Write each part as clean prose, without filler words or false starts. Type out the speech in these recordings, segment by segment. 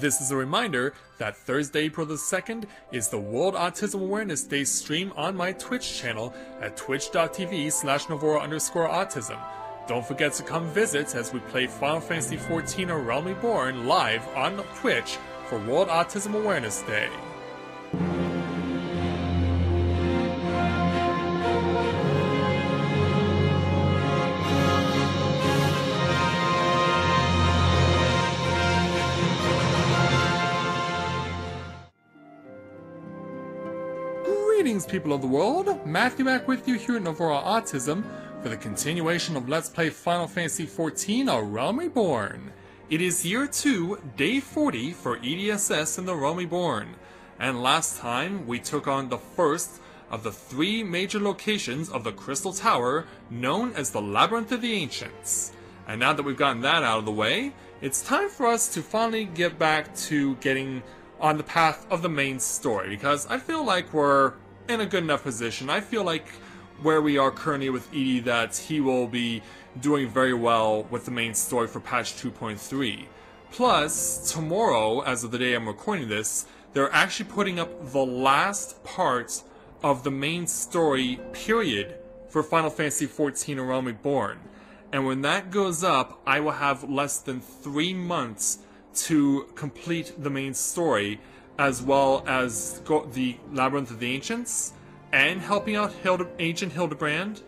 This is a reminder that Thursday, April the 2nd is the World Autism Awareness Day stream on my Twitch channel at twitch.tv/Novora_autism. Don't forget to come visit as we play Final Fantasy XIV or Realm Reborn live on Twitch for World Autism Awareness Day. Greetings, people of the world! Matthew back with you here at Novora Autism for the continuation of Let's Play Final Fantasy XIV, A Realm Reborn. It is Year 2, Day 40 for EDSS in the Realm Reborn, and last time we took on the first of the 3 major locations of the Crystal Tower known as the Labyrinth of the Ancients. And now that we've gotten that out of the way, it's time for us to finally get back to getting on the path of the main story, because I feel like we're in a good enough position. I feel like where we are currently with Edie that he will be doing very well with the main story for patch 2.3. Plus, tomorrow, as of the day I'm recording this, they're actually putting up the last part of the main story, period, for Final Fantasy XIV A Realm Reborn. And when that goes up, I will have less than 3 months to complete the main story, as well as the Labyrinth of the Ancients, and helping out Ancient Hildebrand.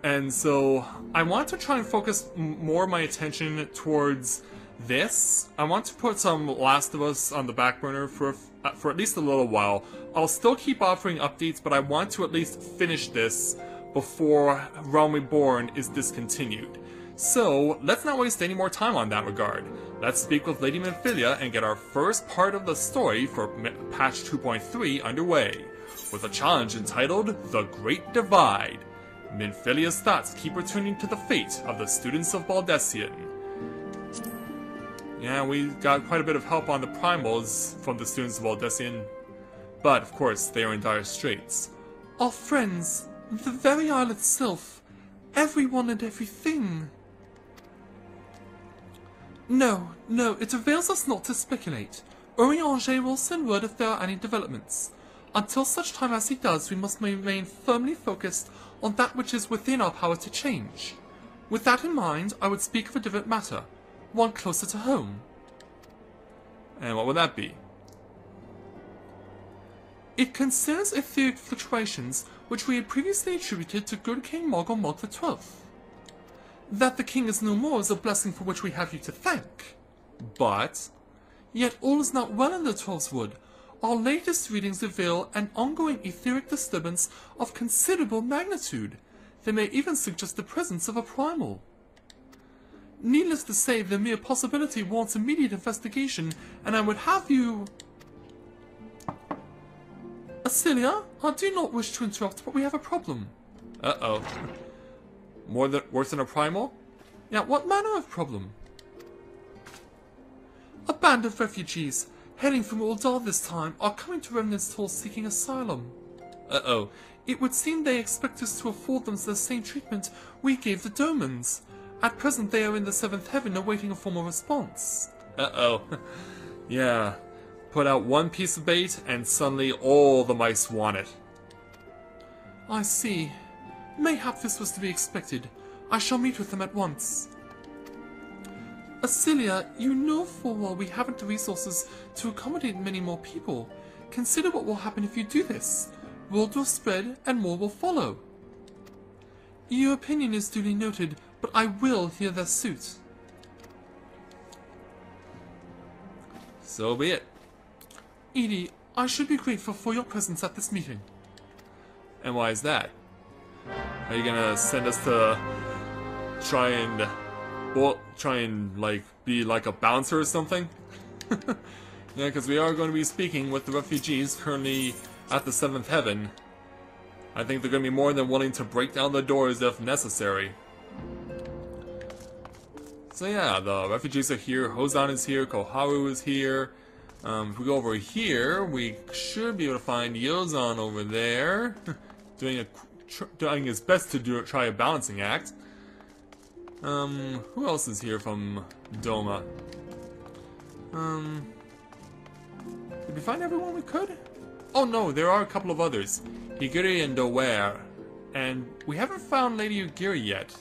And so I want to try and focus more of my attention towards this. I want to put some Last of Us on the back burner for at least a little while. I'll still keep offering updates, but I want to at least finish this before Realm Reborn is discontinued. So, let's not waste any more time on that regard. Let's speak with Lady Minfilia and get our first part of the story for patch 2.3 underway, with a challenge entitled The Great Divide. Minfilia's thoughts keep returning to the fate of the students of Baldesion. Yeah, we got quite a bit of help on the primals from the students of Baldesion, but of course they are in dire straits. Our friends, the very isle itself, everyone and everything. No, it avails us not to speculate. Urianger will send word if there are any developments. Until such time as he does, we must remain firmly focused on that which is within our power to change. With that in mind, I would speak of a different matter, one closer to home. And what would that be? It concerns etheric fluctuations which we had previously attributed to good King Mog or Mog XII. That the king is no more is a blessing for which we have you to thank. But, yet all is not well in the Twelves Wood. Our latest readings reveal an ongoing etheric disturbance of considerable magnitude. They may even suggest the presence of a primal. Needless to say, the mere possibility warrants immediate investigation, and I would have you... Acelia, I do not wish to interrupt, but we have a problem. Uh-oh. Worse than a primal? Yeah, what manner of problem? A band of refugees, heading from Uldar this time, are coming to Remnant's Hall seeking asylum. Uh-oh. It would seem they expect us to afford them the same treatment we gave the Domans. At present they are in the 7th heaven awaiting a formal response. Uh-oh. Yeah. Put out one piece of bait and suddenly all the mice want it. I see. Mayhap this was to be expected. I shall meet with them at once. Acelia, you know full well we haven't the resources to accommodate many more people. Consider what will happen if you do this. Word will spread and more will follow. Your opinion is duly noted, but I will hear their suit. So be it. Edie, I should be grateful for your presence at this meeting. And why is that? Are you gonna send us to try and like be like a bouncer or something? Yeah, because we are going to be speaking with the refugees currently at the 7th heaven. I think they're going to be more than willing to break down the doors if necessary. So yeah, the refugees are here, Hozan is here, Koharu is here. If we go over here, we should be able to find Yozan over there, doing his best to try a balancing act. Who else is here from Doma? Did we find everyone we could? Oh no, there are a couple of others. Higiri and Doware. And we haven't found Lady Ugiri yet.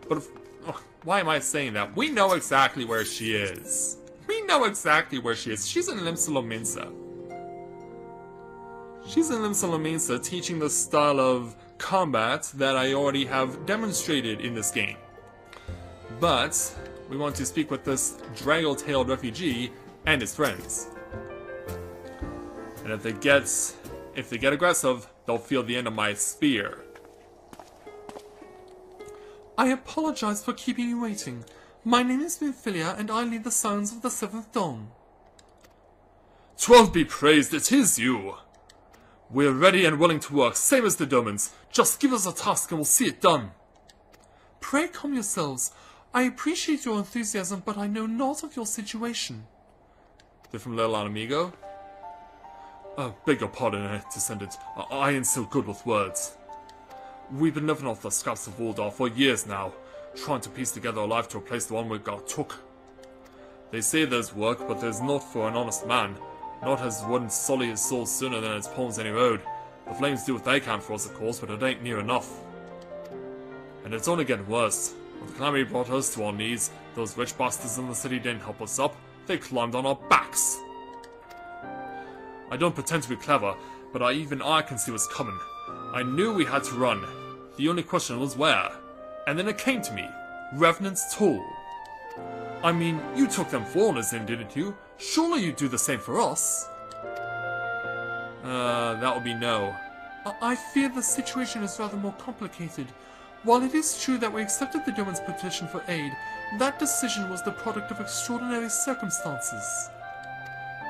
But if, oh, why am I saying that? We know exactly where she is. We know exactly where she is. She's in Limsa. She's in Limsa teaching the style of combat that I already have demonstrated in this game. But we want to speak with this draggle-tailed refugee and his friends. And if they get aggressive, they'll feel the end of my spear. I apologize for keeping you waiting. My name is Minfilia, and I lead the Sons of the Seventh Dawn. 'Twill be praised, it is you! We're ready and willing to work, same as the Domans. Just give us a task and we'll see it done. Pray calm yourselves. I appreciate your enthusiasm, but I know not of your situation. They're from Little Amigo? Beg your pardon, descendant. I ain't so good with words. We've been living off the scraps of Waldorf for years now, trying to piece together a life to replace the one we got took. They say there's work, but there's not for an honest man. Not as wouldn't sully his soul sooner than its palms any road. The flames do what they can for us, of course, but it ain't near enough. And it's only getting worse. When the calamity brought us to our knees, those rich bastards in the city didn't help us up. They climbed on our backs. I don't pretend to be clever, but even I can see what's coming. I knew we had to run. The only question was where. And then it came to me. Revenant's Toll. I mean, you took them foreigners in, didn't you? Surely you'd do the same for us. That would be no. I fear the situation is rather more complicated. While it is true that we accepted the Doman's petition for aid, that decision was the product of extraordinary circumstances.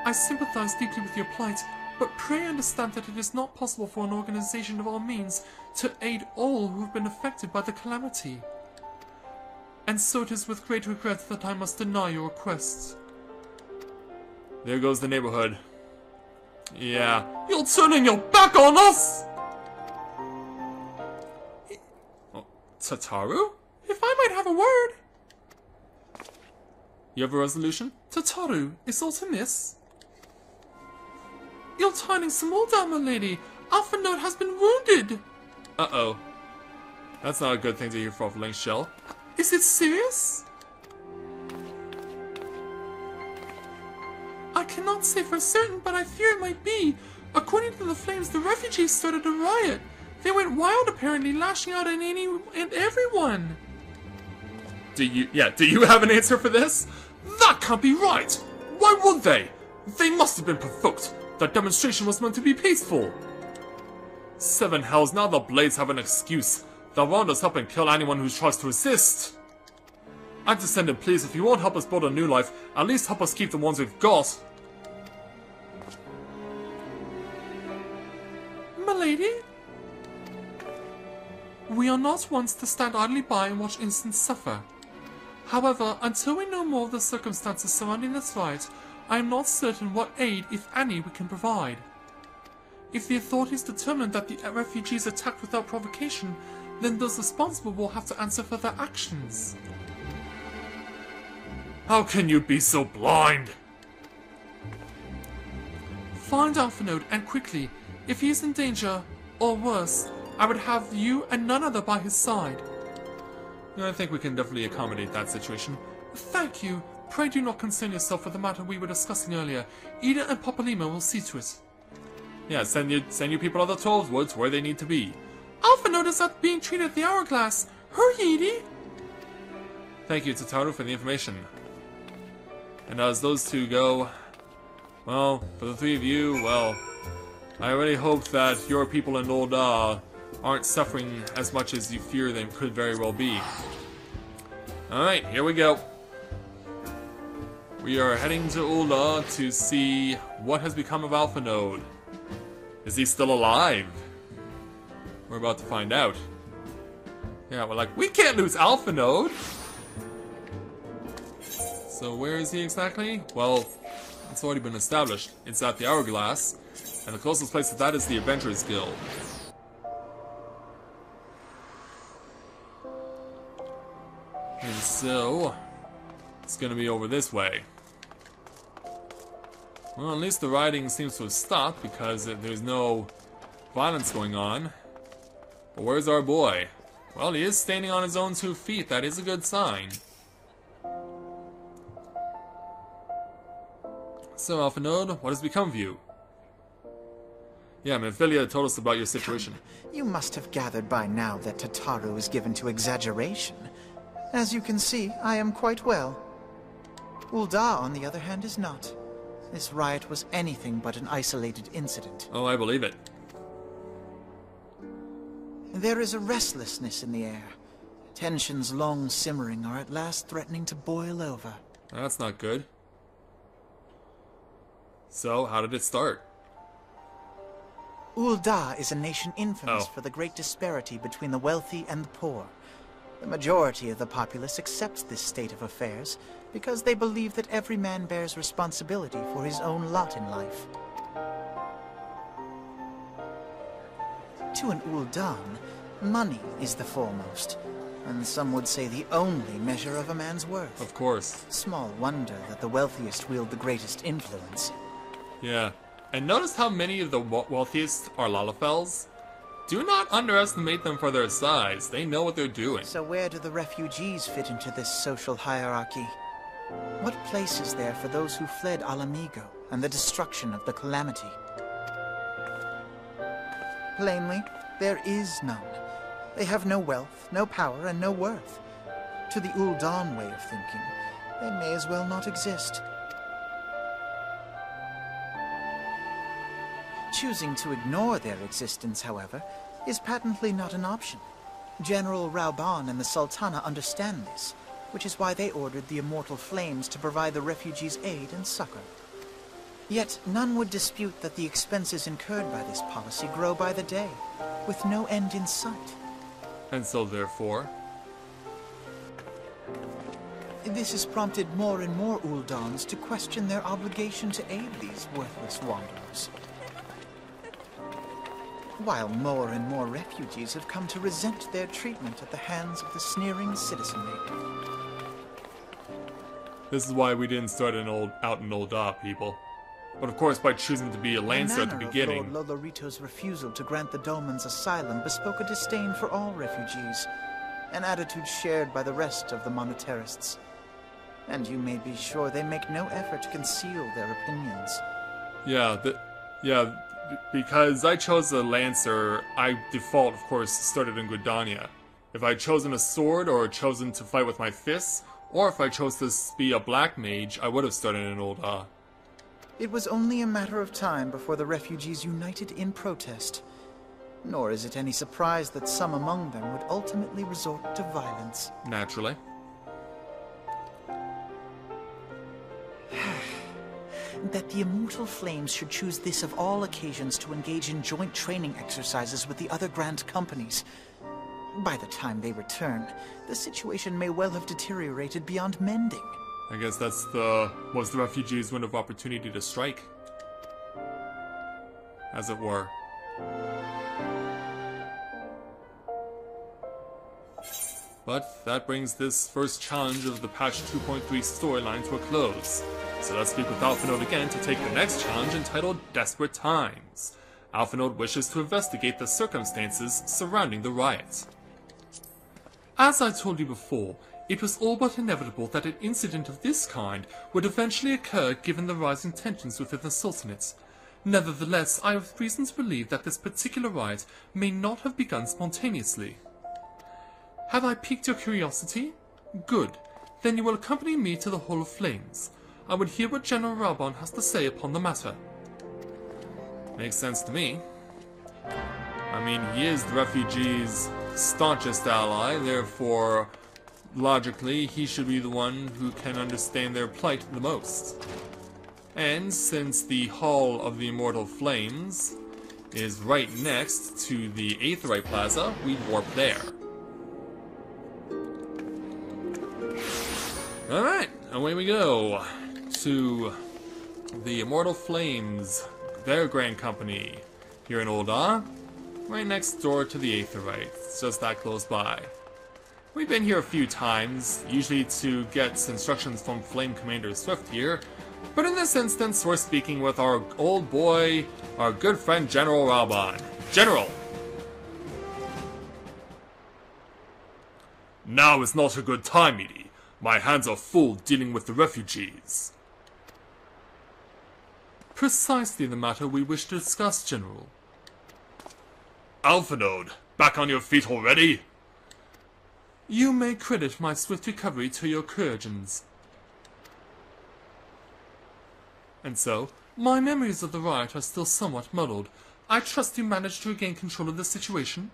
I sympathize deeply with your plight, but pray understand that it is not possible for an organization of our means to aid all who have been affected by the calamity. And so it is with great regret that I must deny your requests. There goes the neighborhood. Yeah. You're turning your back on us! Oh, Tataru? If I might have a word. You have a resolution? Tataru, is aught amiss? You're turning some more down, my lady. Alpha Note has been wounded. Uh-oh. That's not a good thing to hear from Link Shell. Is it serious? I cannot say for certain, but I fear it might be. According to the flames, the refugees started a riot. They went wild, apparently, lashing out at any and everyone. Do you have an answer for this? That can't be right! Why would they? They must have been provoked. That demonstration was meant to be peaceful. Seven hells, now the Blades have an excuse. They'll round us up and kill anyone who tries to resist. Descendant, please, if you won't help us build a new life, at least help us keep the ones we've got. Milady? We are not ones to stand idly by and watch innocents suffer. However, until we know more of the circumstances surrounding this riot, I am not certain what aid, if any, we can provide. If the authorities determine that the refugees attacked without provocation, then those responsible will have to answer for their actions. How can you be so blind? Find Alpha Node, and quickly. If he is in danger, or worse, I would have you and none other by his side. I think we can definitely accommodate that situation. Thank you. Pray do not concern yourself with the matter we were discussing earlier. Ida and Papalymo will see to it. Yeah, send your people to the 12 Woods where they need to be. Alpha noticed that being treated at the Hourglass. Hurry, Edie! Thank you, Tataru, for the information. And as those two go, well, for the three of you, well, I really hope that your people in Ul'dah aren't suffering as much as you fear they could very well be. Alright, here we go. We are heading to Ul'dah to see what has become of Alpha Node. Is he still alive? We're about to find out. Yeah, we're like, we can't lose Alpha Node! So where is he exactly? Well, it's already been established. It's at the Hourglass, and the closest place to that is the Adventurers Guild. And so, it's gonna be over this way. Well, at least the rioting seems to have stopped because there's no violence going on. But where's our boy? Well, he is standing on his own 2 feet. That is a good sign. So, Alpha Node, what has become of you? Yeah, Memphilia told us about your situation. You must have gathered by now that Tataru is given to exaggeration. As you can see, I am quite well. Ul'dah, on the other hand, is not. This riot was anything but an isolated incident. Oh, I believe it. There is a restlessness in the air. Tensions long simmering are at last threatening to boil over. That's not good. So, how did it start? Ul'dah is a nation infamous for the great disparity between the wealthy and the poor. The majority of the populace accepts this state of affairs because they believe that every man bears responsibility for his own lot in life. To an Ul'dan, money is the foremost, and some would say the only measure of a man's worth. Of course. Small wonder that the wealthiest wield the greatest influence. Yeah. And notice how many of the wealthiest are Lalafels? Do not underestimate them for their size. They know what they're doing. So where do the refugees fit into this social hierarchy? What place is there for those who fled Alamigo and the destruction of the Calamity? Plainly, there is none. They have no wealth, no power, and no worth. To the Ul'dan way of thinking, they may as well not exist. Choosing to ignore their existence, however, is patently not an option. General Rauban and the Sultana understand this, which is why they ordered the Immortal Flames to provide the refugees aid and succor. Yet none would dispute that the expenses incurred by this policy grow by the day, with no end in sight. And so therefore... This has prompted more and more Ul'dans to question their obligation to aid these worthless wanderers. While more and more refugees have come to resent their treatment at the hands of the sneering citizenry. This is why we didn't start out in Ul'dah, people. But of course, by choosing to be a Lancer at the beginning... The manner of Lord Lolorito's refusal to grant the Domans asylum bespoke a disdain for all refugees, an attitude shared by the rest of the monetarists. And you may be sure they make no effort to conceal their opinions. Because I chose a Lancer, I default, of course, started in Gridania. If I'd chosen a sword, or chosen to fight with my fists, or if I chose to be a Black Mage, I would have started in Ul'dah. It was only a matter of time before the refugees united in protest. Nor is it any surprise that some among them would ultimately resort to violence. Naturally. That the Immortal Flames should choose this of all occasions to engage in joint training exercises with the other Grand Companies. By the time they return, the situation may well have deteriorated beyond mending. I guess that's was the refugees' window of opportunity to strike. As it were. But that brings this first challenge of the patch 2.3 storyline to a close. So let's speak with Alpha Node again to take the next challenge entitled Desperate Times. Alpha Node wishes to investigate the circumstances surrounding the riot. As I told you before, it was all but inevitable that an incident of this kind would eventually occur given the rising tensions within the Sultanate. Nevertheless, I have reason to believe that this particular riot may not have begun spontaneously. Have I piqued your curiosity? Good. Then you will accompany me to the Hall of Flames. I would hear what General Reborn has to say upon the matter. Makes sense to me. I mean, he is the refugees' staunchest ally, therefore, logically, he should be the one who can understand their plight the most. And since the Hall of the Immortal Flames is right next to the Aetheryte Plaza, we'd warp there. Alright, away we go to the Immortal Flames, their Grand Company, here in Ul'dah, right next door to the Aetheryte. It's just that close by. We've been here a few times, usually to get instructions from Flame Commander Swift here, But in this instance, we're speaking with our old boy, our good friend General Reborn. General! Now is not a good time, Edie. My hands are full dealing with the refugees. Precisely the matter we wish to discuss, General. Alphanode, back on your feet already? You may credit my swift recovery to your couragins. And so, my memories of the riot are still somewhat muddled. I trust you managed to regain control of the situation?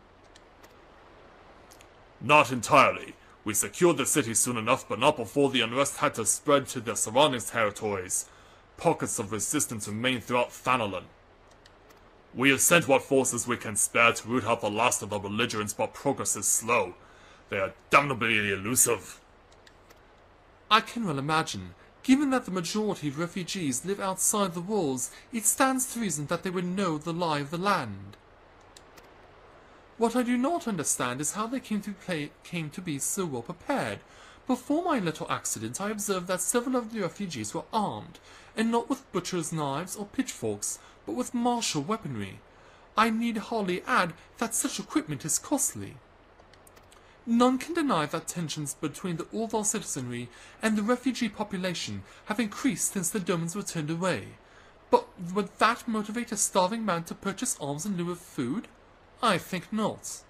Not entirely. We secured the city soon enough, but not before the unrest had to spread to the surrounding territories. Pockets of resistance remain throughout Thanalan. We have sent what forces we can spare to root out the last of the belligerents, but progress is slow. They are damnably elusive. I can well imagine. Given that the majority of refugees live outside the walls, it stands to reason that they would know the lie of the land. What I do not understand is how they came to be so well prepared. Before my little accident, I observed that several of the refugees were armed, and not with butcher's knives or pitchforks, but with martial weaponry. I need hardly add that such equipment is costly. None can deny that tensions between the Orval citizenry and the refugee population have increased since the Domans were turned away. But would that motivate a starving man to purchase arms in lieu of food? I think not.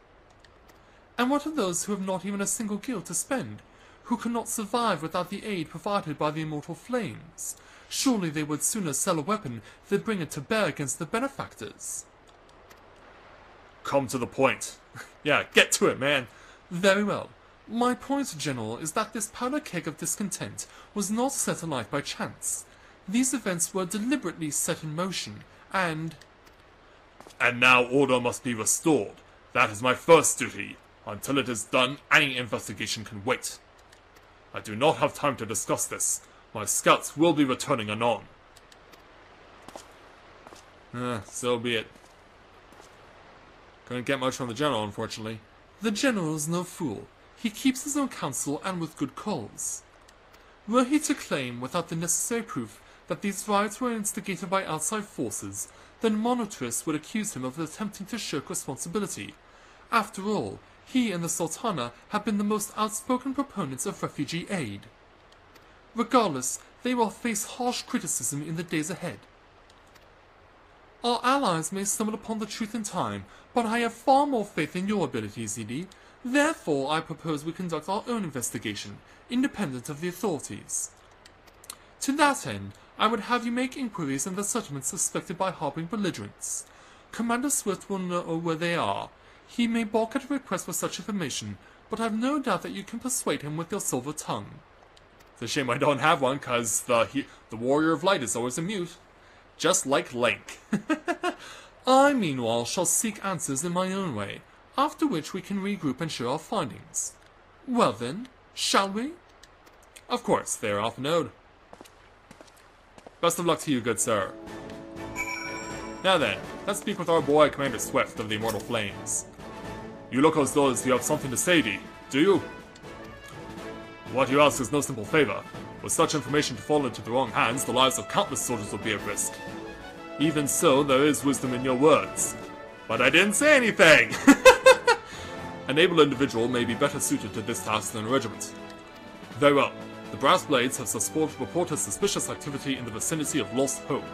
And what of those who have not even a single guild to spend, who cannot survive without the aid provided by the immortal flames? Surely they would sooner sell a weapon than bring it to bear against the benefactors. Come to the point. Yeah, get to it, man. Very well. My point, General, is that this powder keg of discontent was not set alight by chance. These events were deliberately set in motion, and now order must be restored. That is my first duty. Until it is done, any investigation can wait. I do not have time to discuss this. My scouts will be returning anon. So be it. Couldn't get much from the General, unfortunately. The General is no fool. He keeps his own counsel and with good cause. Were he to claim, without the necessary proof, that these riots were instigated by outside forces, then monitorists would accuse him of attempting to shirk responsibility. After all, he and the Sultana have been the most outspoken proponents of refugee aid. Regardless, they will face harsh criticism in the days ahead. Our allies may stumble upon the truth in time, but I have far more faith in your abilities, Edie. Therefore, I propose we conduct our own investigation, independent of the authorities. To that end, I would have you make inquiries in the settlements suspected by harboring belligerents. Commander Swift will know where they are. He may balk at a request for such information, but I have no doubt that you can persuade him with your silver tongue. It's a shame I don't have one, cause the Warrior of Light is always a mute. Just like Link. I, meanwhile, shall seek answers in my own way, after which we can regroup and share our findings. Well then, shall we? Of course, they are off node. Best of luck to you, good sir. Now then, let's speak with our boy Commander Swift of the Immortal Flames. You look as though you have something to say, Dee, do you? What you ask is no simple favor. With such information to fall into the wrong hands, the lives of countless soldiers will be at risk. Even so, there is wisdom in your words. But I didn't say anything! An able individual may be better suited to this task than a regiment. Very well. The Brass Blades have reported suspicious activity in the vicinity of Lost Hope.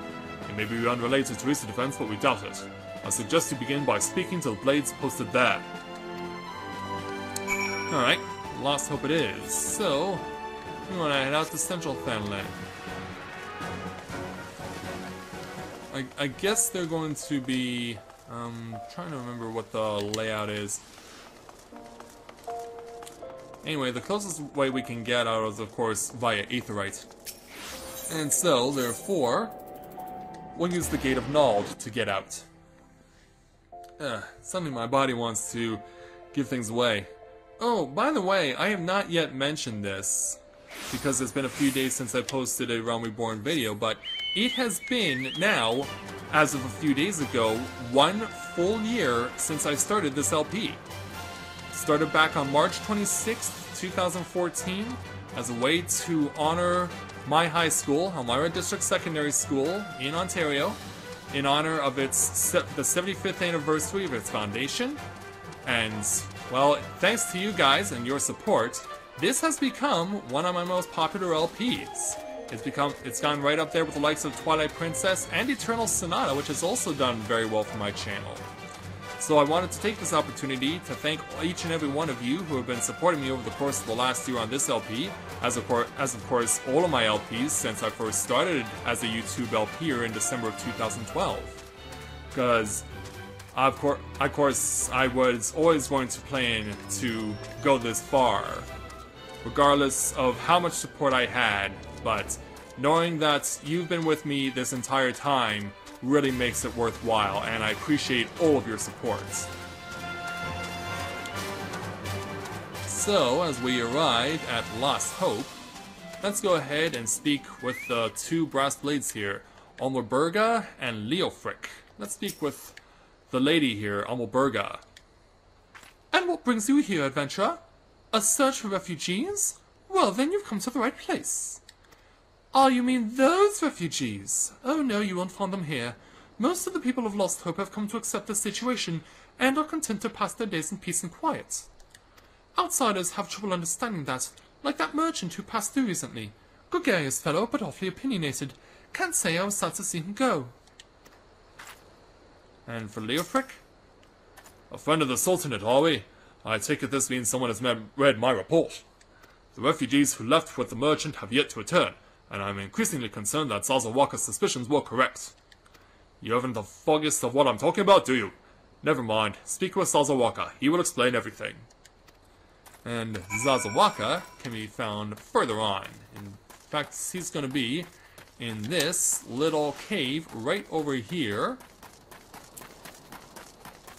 It may be unrelated to recent events, but we doubt it. I suggest you begin by speaking to the Blades posted there. Alright, Lost Hope it is. So, we want to head out to Central Thanalan. I guess they're going to be... trying to remember what the layout is. Anyway, the closest way we can get out is, of course, via Aetherite. And so, therefore, we'll use the Gate of Nald to get out. Suddenly my body wants to give things away. Oh, by the way, I have not yet mentioned this, because it's been a few days since I posted a Realm Reborn video, but it has been now, as of a few days ago, 1 full year since I started this LP. Started back on March 26th, 2014, as a way to honor my high school, Elmira District Secondary School in Ontario, in honor of the 75th anniversary of its foundation. And, well, thanks to you guys and your support, this has become one of my most popular LPs. It's gone right up there with the likes of Twilight Princess and Eternal Sonata, which has also done very well for my channel. So I wanted to take this opportunity to thank each and every one of you who have been supporting me over the course of the last year on this LP, as of course all of my LPs since I first started as a YouTube LPer in December of 2012. Because, of course, I was always going to plan to go this far, regardless of how much support I had, but knowing that you've been with me this entire time really makes it worthwhile, and I appreciate all of your support. So, as we arrive at Lost Hope, let's go ahead and speak with the two brass blades here, Almberga and Leofric. Let's speak with the lady here, Almberga. And what brings you here, adventurer? A search for refugees? Well, then you've come to the right place. Ah, you mean those refugees? Oh no, you won't find them here. Most of the people of Lost Hope have come to accept the situation, and are content to pass their days in peace and quiet. Outsiders have trouble understanding that, like that merchant who passed through recently. Gregarious fellow, but awfully opinionated. Can't say I was sad to see him go. And for Leofric? A friend of the Sultanate, are we? I take it this means someone has read my report. The refugees who left with the merchant have yet to return, and I'm increasingly concerned that Sazawaka's suspicions were correct. You haven't the foggiest of what I'm talking about, do you? Never mind. Speak with Sazawaka. He will explain everything. And Sazawaka can be found further on. In fact, he's going to be in this little cave right over here.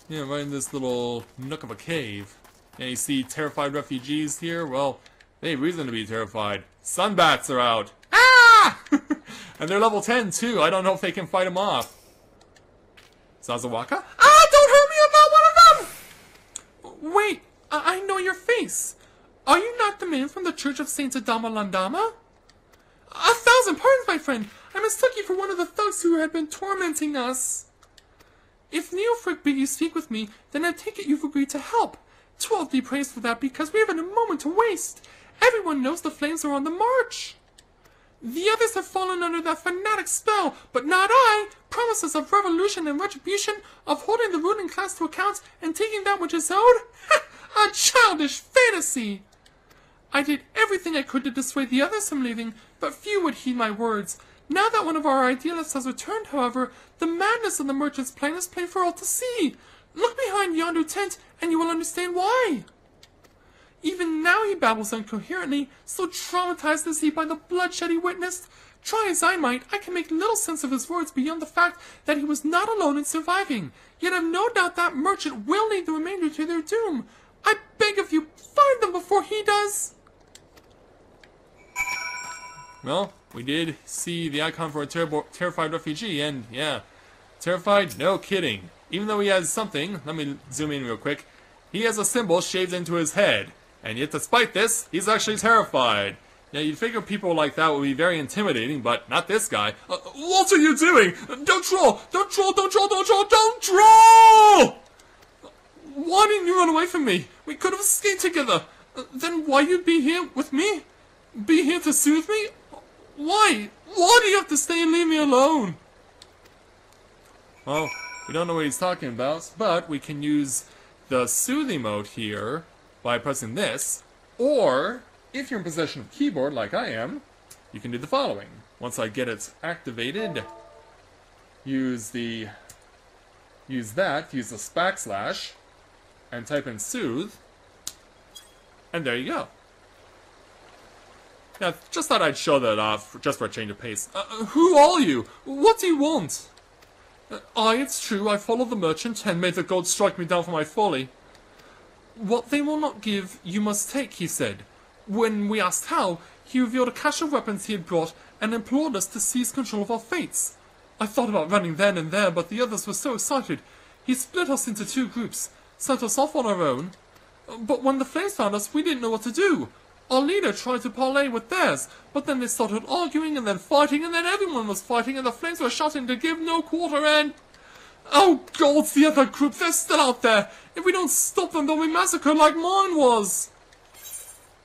Yeah, right in this little nook of a cave. And you see terrified refugees here? Well, they have reason to be terrified. Sunbats are out. And they're level 10 too. I don't know if they can fight him off. Sazawaka? Ah! Don't hurt me! I'm not one of them! Wait, I know your face. Are you not the man from the Church of Saint Adama Landama? 1,000 pardons, my friend. I mistook you for one of the thugs who had been tormenting us. If Leofric bid you speak with me, then I take it you've agreed to help. 12 be praised for that, because we haven't a moment to waste. Everyone knows the flames are on the march. The others have fallen under that fanatic spell, but not I. Promises of revolution and retribution, of holding the ruling class to account and taking that which is owed? A childish fantasy! I did everything I could to dissuade the others from leaving, but few would heed my words. Now that one of our idealists has returned, however, the madness of the merchant's plan is plain for all to see. Look behind yonder tent, and you will understand why. Even now he babbles incoherently, so traumatized is he by the bloodshed he witnessed. Try as I might, I can make little sense of his words beyond the fact that he was not alone in surviving. Yet I've no doubt that merchant will lead the remainder to their doom. I beg of you, find them before he does. Well, we did see the icon for a terrified refugee, and yeah, terrified? No kidding. Even though he has something, let me zoom in real quick, he has a symbol shaved into his head. And yet, despite this, he's actually terrified. Now, you'd figure people like that would be very intimidating, but not this guy. What are you doing? Don't troll! Don't troll! Don't troll! Don't troll! Don't troll! Why didn't you run away from me? We could have escaped together. Then why you'd be here with me? Be here to soothe me? Why? Why do you have to stay and leave me alone? Well, we don't know what he's talking about, but we can use the soothing mode here by pressing this, or if you're in possession of a keyboard like I am, you can do the following. Once I get it activated, use the backslash and type in soothe, and there you go. Now, just thought I'd show that off just for a change of pace. Who are you? What do you want? It's true, I followed the merchant and made the gods strike me down for my folly. What they will not give, you must take, he said. When we asked how, he revealed a cache of weapons he had brought and implored us to seize control of our fates. I thought about running then and there, but the others were so excited. He split us into 2 groups, sent us off on our own. But when the flames found us, we didn't know what to do. Our leader tried to parley with theirs, but then they started arguing and then fighting, and then everyone was fighting, and the flames were shouting to give no quarter, and... Oh God, the other group, they're still out there! If we don't stop them, they'll be massacred like mine was!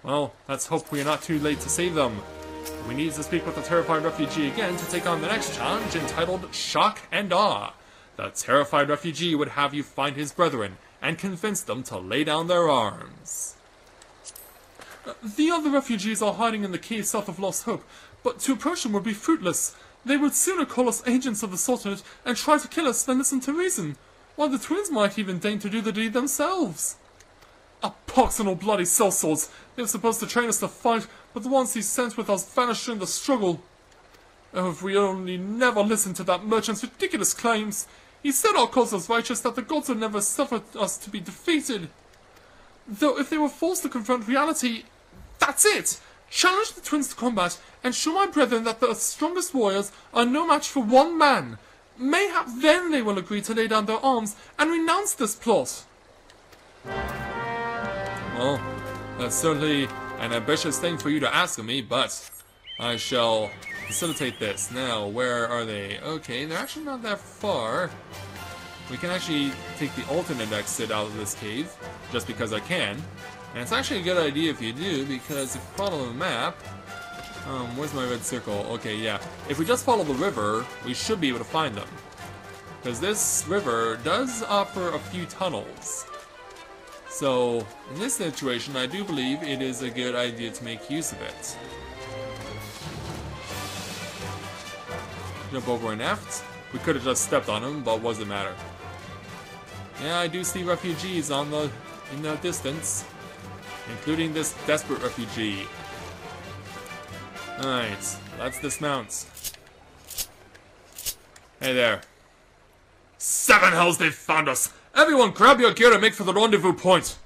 Well, let's hope we're not too late to save them. We need to speak with the terrified refugee again to take on the next challenge, entitled Shock and Awe. The terrified refugee would have you find his brethren and convince them to lay down their arms. The other refugees are hiding in the cave south of Lost Hope, but to approach them would be fruitless. They would sooner call us agents of the Sultanate and try to kill us than listen to reason, while the twins might even deign to do the deed themselves. A pox and all bloody sellswords! They were supposed to train us to fight, but the ones he sent with us vanished during the struggle. Oh, if we only never listened to that merchant's ridiculous claims! He said our cause was righteous, that the gods would never suffer us to be defeated. Though if they were forced to confront reality, that's it! Challenge the twins to combat, and show my brethren that the strongest warriors are no match for one man. Mayhap then they will agree to lay down their arms and renounce this plot. Well, that's certainly an ambitious thing for you to ask of me, but I shall facilitate this. Now, where are they? Okay, they're actually not that far. We can actually take the alternate exit out of this cave, just because I can. And it's actually a good idea if you do, because if you follow the map... where's my red circle? Okay, yeah. If we just follow the river, we should be able to find them. Because this river does offer a few tunnels. So, in this situation, I do believe it is a good idea to make use of it. Jump over an aft. We could have just stepped on him, but what does it matter? Yeah, I do see refugees in the distance. Including this desperate refugee. Alright, let's dismount. Hey there. 7 hells, they've found us! Everyone grab your gear and make for the rendezvous point!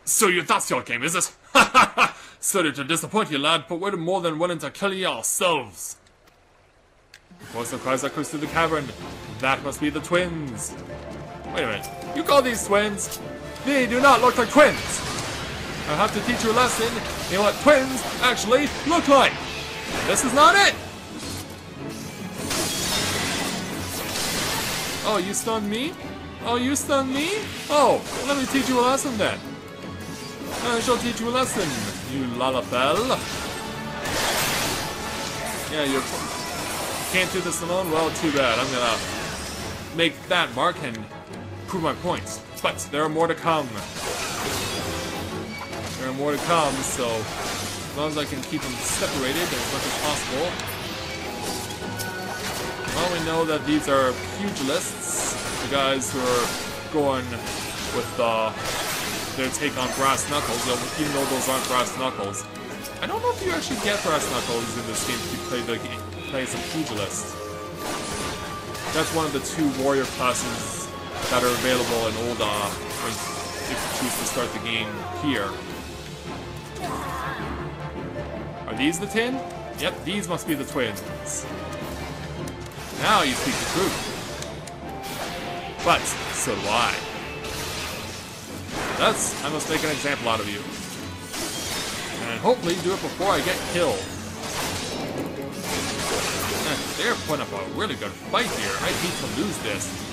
So that's your game, is it? Ha ha ha! Sorry to disappoint you, lad, but we're more than willing to kill you ourselves. The voice of cries echoes through the cavern. That must be the twins. Wait a minute, you call these twins? They do not look like twins! I'll have to teach you a lesson in what twins actually look like! This is not it! Oh, you stunned me? Oh, you stunned me? Oh, let me teach you a lesson then. I shall teach you a lesson, you lalafell. Yeah, you can't do this alone? Well, too bad. I'm gonna make that mark and prove my points. But there are more to come. There are more to come, so as long as I can keep them separated as much as possible. Well, we know that these are pugilists, the guys who are going with their take on brass knuckles, even though those aren't brass knuckles. I don't know if you actually get brass knuckles in this game if you play some pugilists. That's one of the 2 warrior classes that are available in old if you choose to start the game here. Are these the 10? Yep, these must be the twins. Now you speak the truth. But so do I. Thus, I must make an example out of you. And hopefully do it before I get killed. They're putting up a really good fight here. I hate to lose this.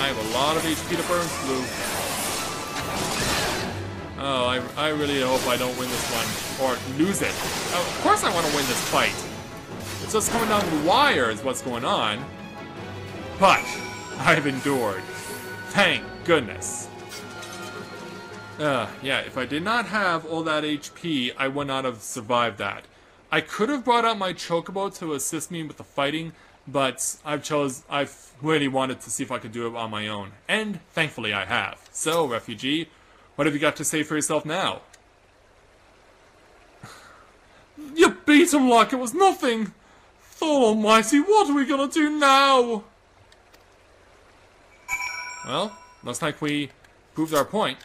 I have a lot of HP to burn through. Oh, I really hope I don't win this one. Or lose it. Of course I want to win this fight. It's just coming down to the wire is what's going on. But, I've endured. Thank goodness. Yeah, if I did not have all that HP, I would not have survived that. I could have brought out my chocobo to assist me with the fighting, but I've really wanted to see if I could do it on my own. And thankfully I have. So, refugee, what have you got to say for yourself now? You beat him like it was nothing! Thor Almighty, what are we gonna do now? Well, looks like we proved our point.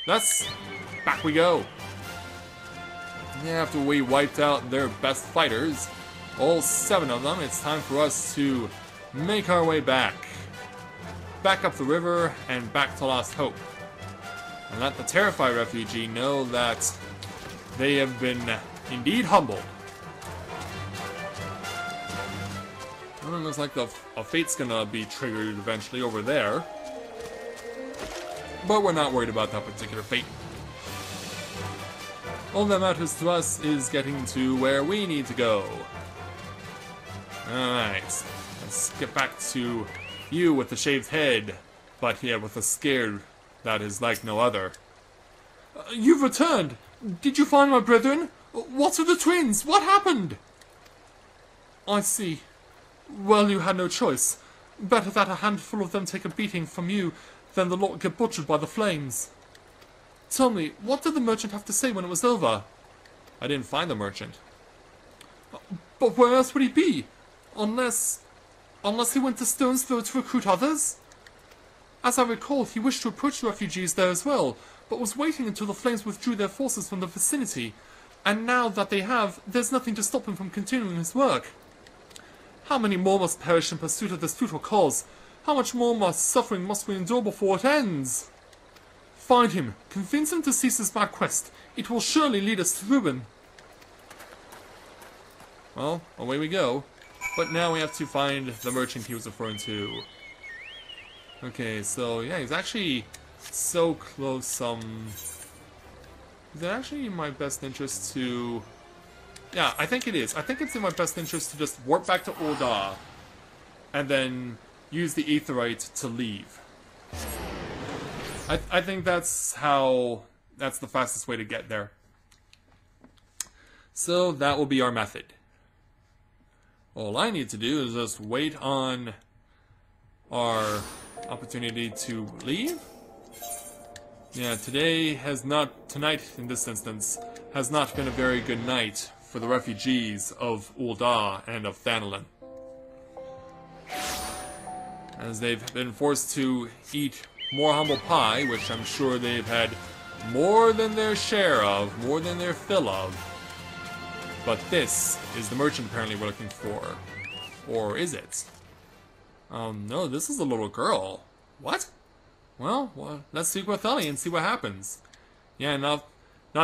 Thus, back we go. After we wiped out their best fighters, all 7 of them, it's time for us to make our way back. back up the river and back to Lost Hope. And let the terrified refugee know that they have been indeed humbled. Well, it looks like a fate's gonna be triggered eventually over there. But we're not worried about that particular fate. All that matters to us is getting to where we need to go. Alright, let's get back to you with the shaved head, but yeah, with a scare that is like no other. You've returned! Did you find my brethren? What of the twins? What happened? I see. Well, you had no choice. Better that a handful of them take a beating from you than the lot get butchered by the flames. Tell me, what did the merchant have to say when it was over? I didn't find the merchant. But where else would he be? Unless he went to Stone's Throw to recruit others? As I recall, he wished to approach the refugees there as well, but was waiting until the flames withdrew their forces from the vicinity. And now that they have, there's nothing to stop him from continuing his work. How many more must perish in pursuit of this futile cause? How much more suffering must we endure before it ends? Find him. Convince him to cease his mad quest. It will surely lead us to ruin. Well, away we go. But now we have to find the merchant he was referring to. Okay, so yeah, he's actually so close. Is it actually in my best interest to... Yeah, I think it is. I think it's in my best interest to just warp back to Ul'dah and then use the Aetheryte to leave. I think that's the fastest way to get there. So that will be our method. All I need to do is just wait on our opportunity to leave. Yeah, tonight in this instance, has not been a very good night for the refugees of Ul'dah and of Thanalan, as they've been forced to eat more humble pie, which I'm sure they've had more than their share of, more than their fill of. But this is the merchant apparently we're looking for. Or is it? Oh no, this is a little girl. What? Well, let's speak with Ellie and see what happens. Yeah, not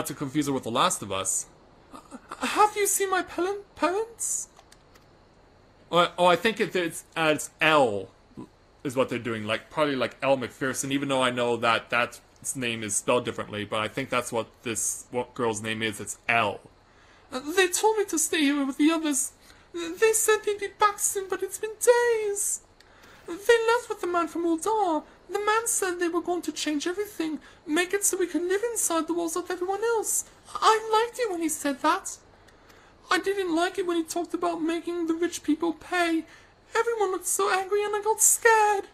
to confuse her with The Last of Us. Have you seen my parents? Oh, I think it's Elle is what they're doing, probably like Elle McPherson, even though I know that that's name is spelled differently, but I think that's what girl's name is. It's Elle. They told me to stay here with the others. They said they'd be back soon, but it's been days. They left with the man from Ul'dah. The man said they were going to change everything, make it so we could live inside the walls of everyone else. I liked it when he said that. I didn't like it when he talked about making the rich people pay. Everyone looked so angry and I got scared.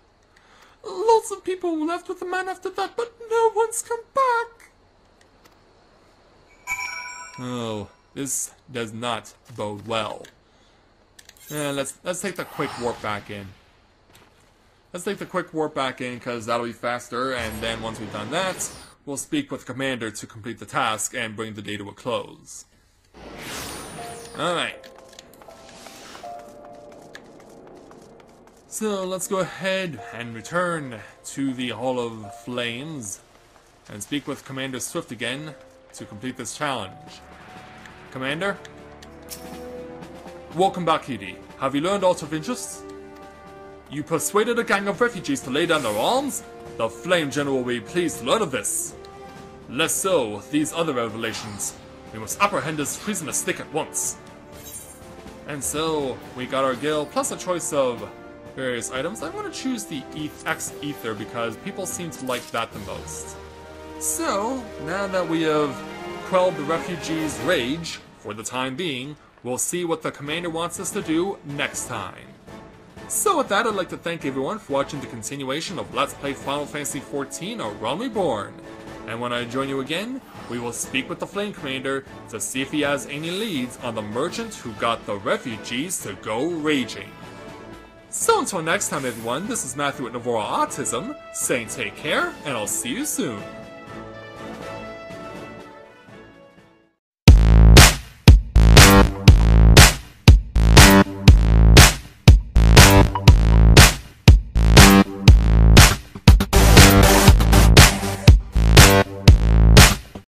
Lots of people left with the man after that, but no one's come back. Oh, this does not bode well. Yeah, let's take the quick warp back in. Let's take the quick warp back in, because that'll be faster, and then once we've done that, we'll speak with the commander to complete the task and bring the day to a close. Alright. So let's go ahead and return to the Hall of Flames and speak with Commander Swift again to complete this challenge. Commander? Welcome back, Edie. Have you learned aught of interest? You persuaded a gang of refugees to lay down their arms? The Flame General will be pleased to learn of this. Less so, these other revelations. We must apprehend this treasonous stick at once. And so, we got our gil, plus a choice of various items. I want to choose the X-Ether because people seem to like that the most. So, now that we have quelled the refugees' rage, for the time being, we'll see what the commander wants us to do next time. So with that, I'd like to thank everyone for watching the continuation of Let's Play Final Fantasy XIV, A Realm Reborn. And when I join you again, we will speak with the Flame Commander to see if he has any leads on the merchant who got the refugees to go raging. So until next time everyone, this is Matthew at Navora Autism, saying take care, and I'll see you soon.